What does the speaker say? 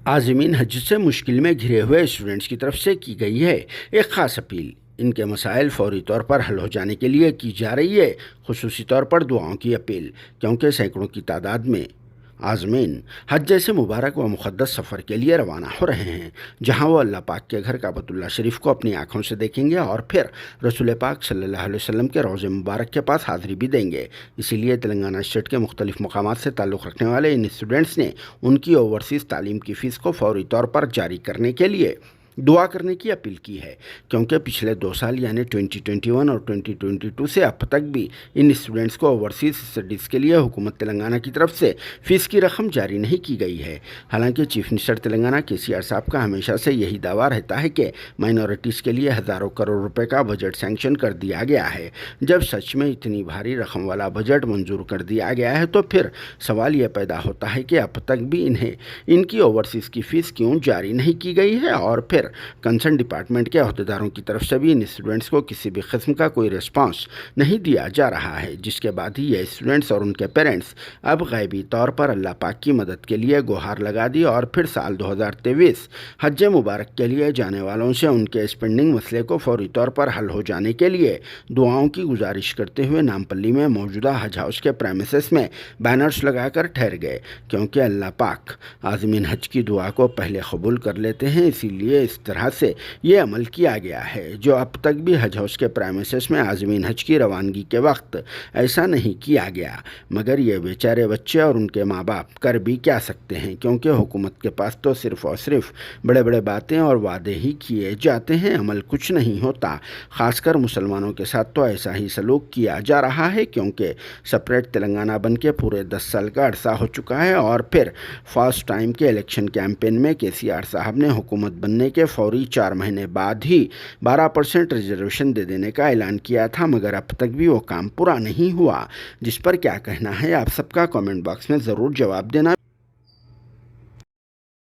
عازمین حج سے مشکل میں گھرے ہوئے اسٹوڈنٹس کی طرف سے کی گئی ہے ایک خاص اپیل۔ ان کے مسائل فوری طور پر حل ہو جانے کے لیے کی جا رہی ہے خصوصی طور پر دعاؤں کی اپیل، کیونکہ سینکڑوں کی تعداد میں عازمین حج جیسے مبارک و مقدس سفر کے لیے روانہ ہو رہے ہیں، جہاں وہ اللہ پاک کے گھر کعبۃ اللہ شریف کو اپنی آنکھوں سے دیکھیں گے اور پھر رسول پاک صلی اللہ علیہ وسلم کے روضہ مبارک کے پاس حاضری بھی دیں گے۔ اسی لیے تلنگانہ اسٹیٹ کے مختلف مقامات سے تعلق رکھنے والے ان اسٹوڈنٹس نے ان کی اوورسیز تعلیم کی فیس کو فوری طور پر جاری کرنے کے لیے دعا کرنے کی اپیل کی ہے، کیونکہ پچھلے 2 سال یعنی 2021 اور 2022 سے اب تک بھی ان اسٹوڈنٹس کو اوورسیز اسٹڈیز کے لیے حکومت تلنگانہ کی طرف سے فیس کی رقم جاری نہیں کی گئی ہے۔ حالانکہ چیف منسٹر تلنگانہ KCR صاحب کا ہمیشہ سے یہی دعویٰ رہتا ہے کہ مائنورٹیز کے لیے ہزاروں کروڑ روپے کا بجٹ سینکشن کر دیا گیا ہے۔ جب سچ میں اتنی بھاری رقم والا بجٹ منظور کر دیا گیا ہے تو پھر سوال یہ پیدا ہوتا ہے کہ اب تک بھی ان کی اوورسیز کی فیس کیوں جاری نہیں کی گئی ہے، اور پھر کنسرن ڈپارٹمنٹ کے عہدیداروں کی طرف سے بھی ان اسٹوڈنٹس کو کسی بھی قسم کا کوئی ریسپانس نہیں دیا جا رہا ہے، جس کے بعد ہی یہ اسٹوڈنٹس اور ان کے پیرنٹس اب غیبی طور پر اللہ پاک کی مدد کے لیے گہار لگا دی اور پھر سال 2023 حج مبارک کے لیے جانے والوں سے ان کے اسپینڈنگ مسئلے کو فوری طور پر حل ہو جانے کے لیے دعاؤں کی گزارش کرتے ہوئے نامپلی میں موجودہ حج ہاؤس کے پریمیسز میں بینرز لگا کر ٹھہر گئے، کیونکہ اللہ پاک عازمین حج کی دعا کو پہلے قبول کر لیتے ہیں۔ اسی لیے اس طرح سے یہ عمل کیا گیا ہے، جو اب تک بھی حج ہاؤس کے پریمیسز میں عازمین حج کی روانگی کے وقت ایسا نہیں کیا گیا۔ مگر یہ بیچارے بچے اور ان کے ماں باپ کر بھی کیا سکتے ہیں، کیونکہ حکومت کے پاس تو صرف اور صرف بڑے بڑے باتیں اور وعدے ہی کیے جاتے ہیں، عمل کچھ نہیں ہوتا۔ خاص کر مسلمانوں کے ساتھ تو ایسا ہی سلوک کیا جا رہا ہے، کیونکہ سپریٹ تلنگانہ بن کے پورے 10 سال کا عرصہ ہو چکا ہے، اور پھر فرسٹ ٹائم کے الیکشن کیمپین میں KCR صاحب نے حکومت بننے کے فوری 4 مہینے بعد ہی 12% ریزرویشن دے دینے کا اعلان کیا تھا، مگر اب تک بھی وہ کام پورا نہیں ہوا، جس پر کیا کہنا ہے آپ سب کا کامنٹ باکس میں ضرور جواب دینا۔